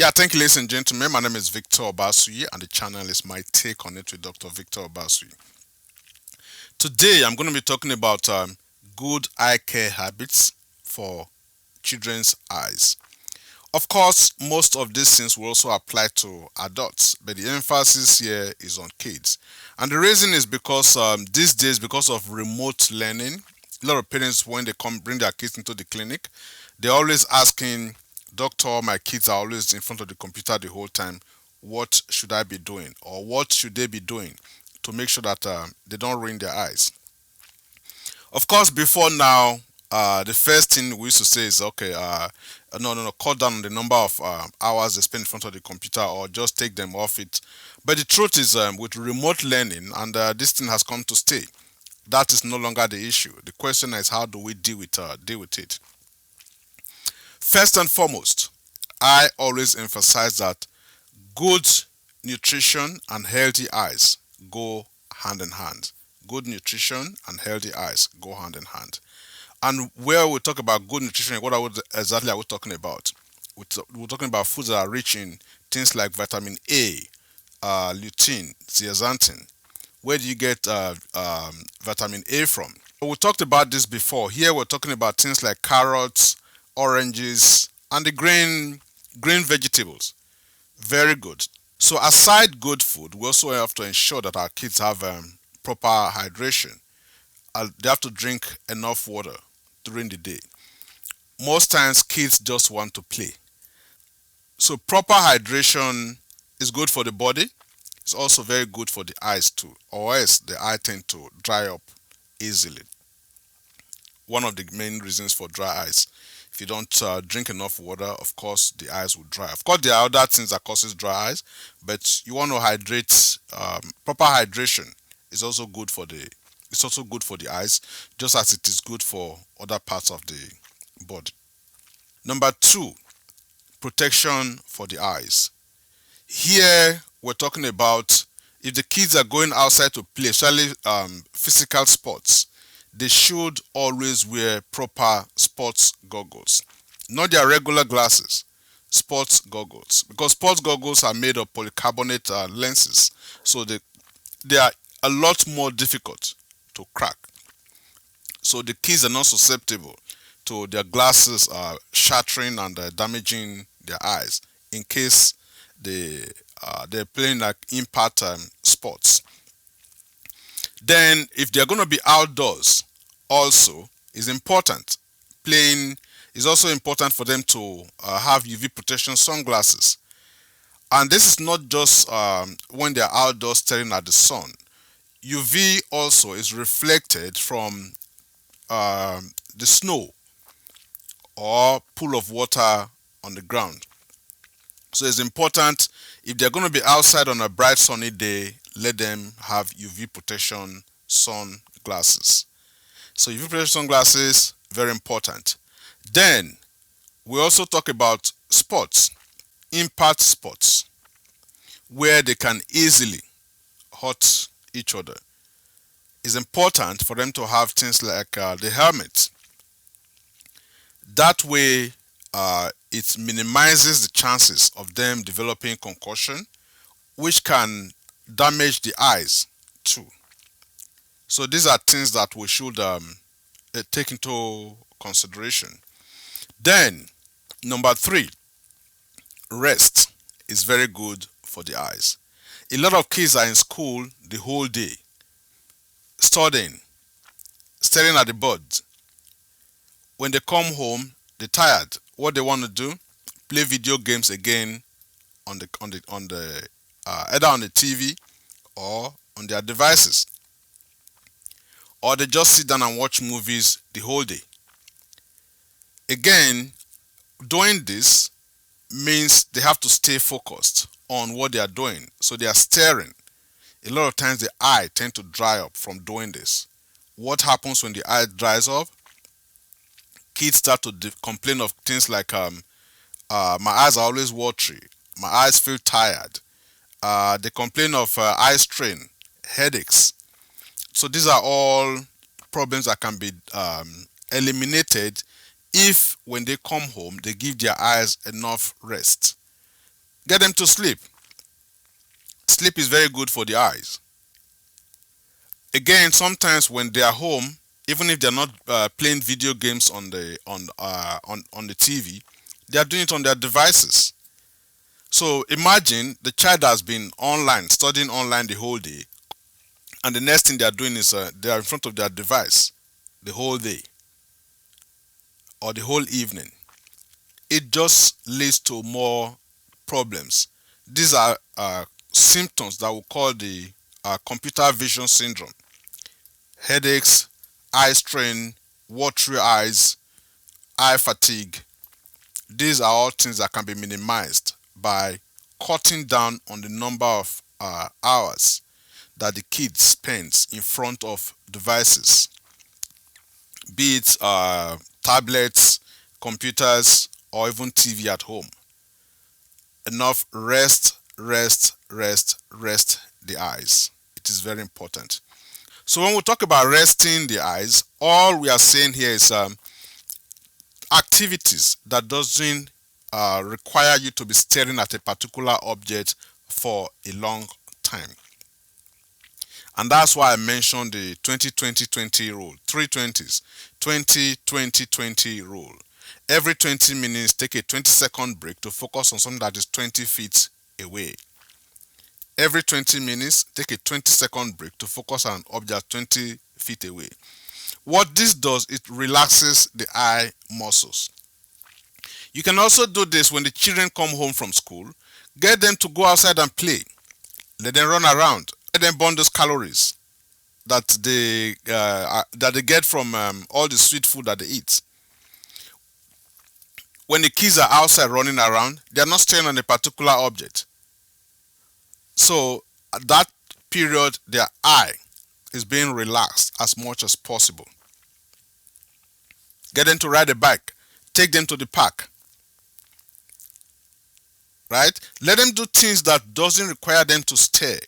Yeah, thank you, ladies and gentlemen. My name is Victor Obasui, and the channel is My Take on It with Dr. Victor Obasui. Today, I'm going to be talking about good eye care habits for children's eyes. Of course, most of these things will also apply to adults, but the emphasis here is on kids. And the reason is because these days, because of remote learning, a lot of parents, when they come bring their kids into the clinic, they're always asking, Doctor, my kids are always in front of the computer the whole time. What should I be doing? Or what should they be doing to make sure that they don't ruin their eyes? Of course, before now, the first thing we used to say is okay, no, cut down on the number of hours they spend in front of the computer or just take them off it. But the truth is, with remote learning, and this thing has come to stay, that is no longer the issue. The question is, how do we deal with it? First and foremost, I always emphasize that good nutrition and healthy eyes go hand in hand. Good nutrition and healthy eyes go hand in hand. And where we talk about good nutrition, what exactly are we talking about? We're talking about foods that are rich in things like vitamin A, lutein, zeaxanthin. Where do you get vitamin A from? We talked about this before. Here we're talking about things like carrots, oranges, and the green vegetables. Very good. So aside good food, we also have to ensure that our kids have proper hydration. They have to drink enough water during the day. Most times kids just want to play. So proper hydration is good for the body. It's also very good for the eyes too. Or else the eye tend to dry up easily. One of the main reasons for dry eyes. If you don't drink enough water, of course the eyes will dry. Of course, there are other things that causes dry eyes, but you want to hydrate. Proper hydration is also good for the. It's also good for the eyes, just as it is good for other parts of the body. Number two, protection for the eyes. Here we're talking about if the kids are going outside to play, especially physical sports, they should always wear proper sports goggles, not their regular glasses. Sports goggles, because sports goggles are made of polycarbonate lenses, so they are a lot more difficult to crack. So the kids are not susceptible to their glasses shattering and damaging their eyes in case they're playing like impact sports. Then, if they're going to be outdoors, also is important. Playing is also important for them to have UV protection sunglasses. And this is not just when they're outdoors staring at the sun. UV also is reflected from the snow or pool of water on the ground. So it's important if they're going to be outside on a bright sunny day, let them have UV protection sunglasses. So UV protection sunglasses, very important. Then we also talk about sports, impact sports, where they can easily hurt each other. It's important for them to have things like the helmet. That way, it minimizes the chances of them developing concussion, which can damage the eyes too. So these are things that we should take into consideration. Then, number three, rest is very good for the eyes. A lot of kids are in school the whole day, studying, staring at the board. When they come home, they're tired. What they want to do, play video games again on the either on the TV or on their devices, or they just sit down and watch movies the whole day. Again, doing this means they have to stay focused on what they are doing. So they are staring. A lot of times the eye tend to dry up from doing this. What happens when the eye dries up? Kids start to complain of things like my eyes are always watery, my eyes feel tired. They complain of eye strain, headaches. So these are all problems that can be eliminated if when they come home they give their eyes enough rest. Get them to sleep. Sleep is very good for the eyes. Again, sometimes when they are home, even if they're not playing video games on the TV, they are doing it on their devices. So imagine the child has been online, studying online the whole day, and the next thing they are doing is they are in front of their device the whole day or the whole evening. It just leads to more problems. These are symptoms that we call the computer vision syndrome: headaches, eye strain, watery eyes, eye fatigue. These are all things that can be minimized by cutting down on the number of hours that the kid spends in front of devices, be it tablets, computers, or even TV at home. Enough rest, rest, rest, rest the eyes. It is very important. So when we talk about resting the eyes, all we are saying here is activities that doesn't require you to be staring at a particular object for a long time. And that's why I mentioned the 20-20-20 rule, 320s, 20-20-20 rule. Every 20 minutes, take a 20-second break to focus on something that is 20 feet away. Every 20 minutes, take a 20-second break to focus on an object 20 feet away. What this does, it relaxes the eye muscles. You can also do this when the children come home from school. Get them to go outside and play. Let them run around. Let them burn those calories that they get from all the sweet food that they eat. When the kids are outside running around, they are not staring on a particular object. So at that period, their eye is being relaxed as much as possible. Get them to ride a bike. Take them to the park. Right? Let them do things that doesn't require them to stare.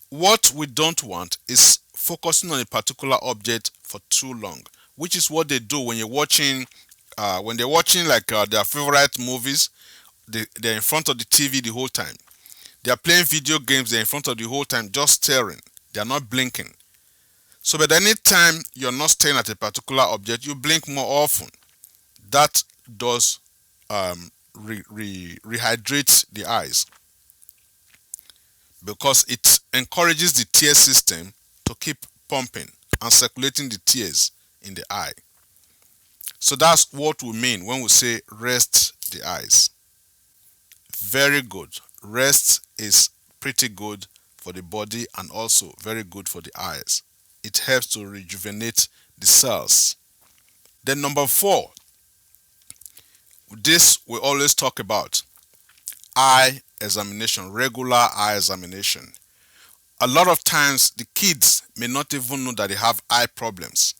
What we don't want is focusing on a particular object for too long, which is what they do when they're watching like their favorite movies. They're in front of the TV the whole time. They are playing video games. They're in front of the whole time, just staring. They are not blinking. So, but any time you're not staring at a particular object, you blink more often. That does rehydrate the eyes because it encourages the tear system to keep pumping and circulating the tears in the eye. So that's what we mean when we say rest the eyes. Very good. Rest is pretty good for the body and also very good for the eyes. It helps to rejuvenate the cells. Then number 4, this we always talk about: eye examination, regular eye examination. A lot of times the kids may not even know that they have eye problems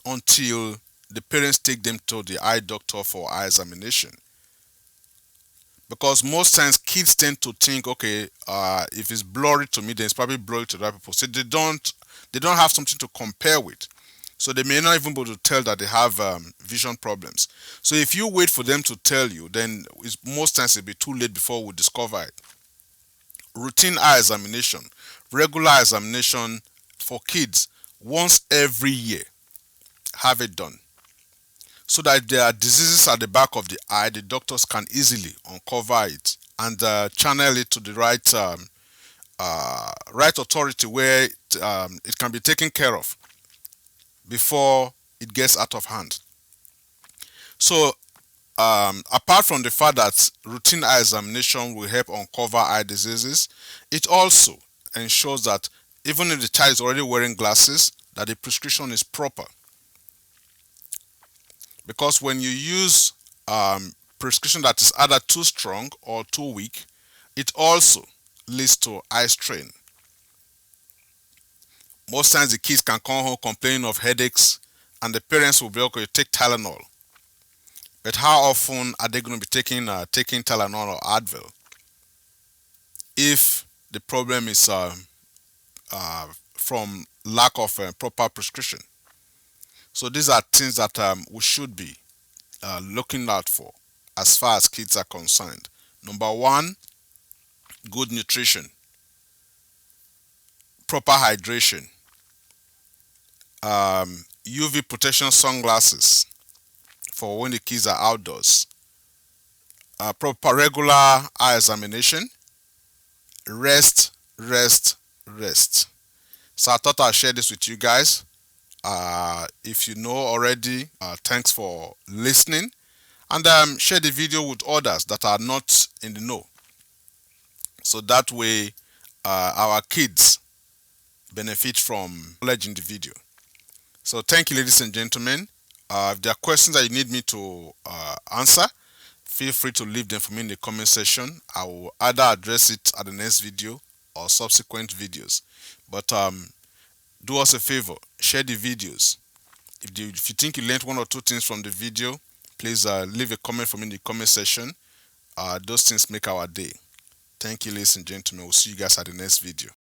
until the parents take them to the eye doctor for eye examination. Because most times kids tend to think, okay, if it's blurry to me, then it's probably blurry to other people. So they don't have something to compare with. So they may not even be able to tell that they have vision problems. So if you wait for them to tell you, then most times it'll be too late before we discover it. Routine eye examination, regular eye examination for kids once every year. Have it done. So that if there are diseases at the back of the eye, the doctors can easily uncover it and channel it to the right authority where it can be taken care of before it gets out of hand. So apart from the fact that routine eye examination will help uncover eye diseases, it also ensures that even if the child is already wearing glasses, that the prescription is proper. Because when you use prescription that is either too strong or too weak, it also leads to eye strain. Most times the kids can come home complaining of headaches and the parents will be okay, take Tylenol. But how often are they going to be taking Tylenol or Advil if the problem is from lack of proper prescription? So these are things that we should be looking out for. as far as kids are concerned. Number one, good nutrition, proper hydration, UV protection sunglasses for when the kids are outdoors, proper regular eye examination, rest, rest, rest. So I thought I'd share this with you guys. If you know already, thanks for listening, and share the video with others that are not in the know. So that way, our kids benefit from knowledge in the video. So thank you, ladies and gentlemen. If there are questions that you need me to answer, feel free to leave them for me in the comment section. I will either address it at the next video or subsequent videos. But do us a favor, share the videos. If you think you learned one or two things from the video, please leave a comment for me in the comment section. Those things make our day. Thank you, ladies and gentlemen. We'll see you guys at the next video.